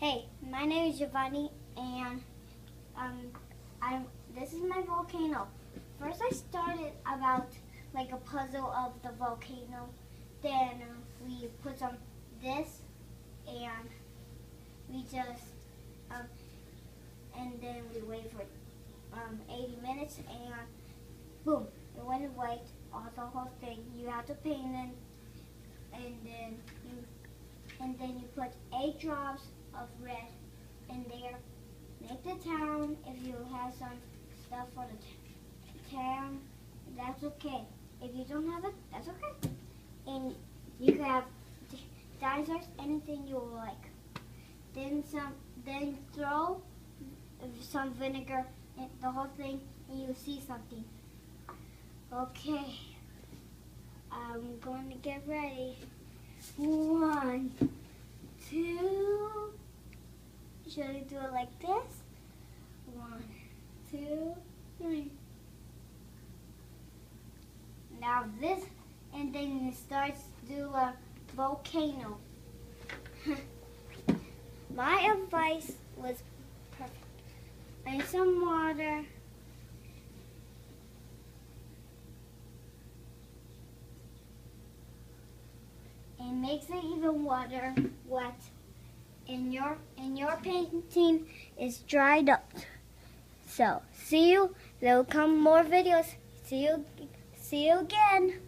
Hey, my name is Giovanni, and this is my volcano. First, I started about like a puzzle of the volcano. Then we put some this, and we just and then we wait for 80 minutes, and boom, it went away. All the whole thing. You have to paint it, and then you put 8 drops of red in there. Make the town. If you have some stuff for the town, that's okay. If you don't have it, that's okay. And you can have dinosaurs, anything you like. Then throw some vinegar in the whole thing, and you'll see something. Okay, I'm going to get ready. 1, 2. Should I do it like this? 1, 2, 3. Now this, and then it starts to do a volcano. My advice was perfect. I need some water. And makes it even wet. And your painting is dried up. So see you. There will come more videos. See you again.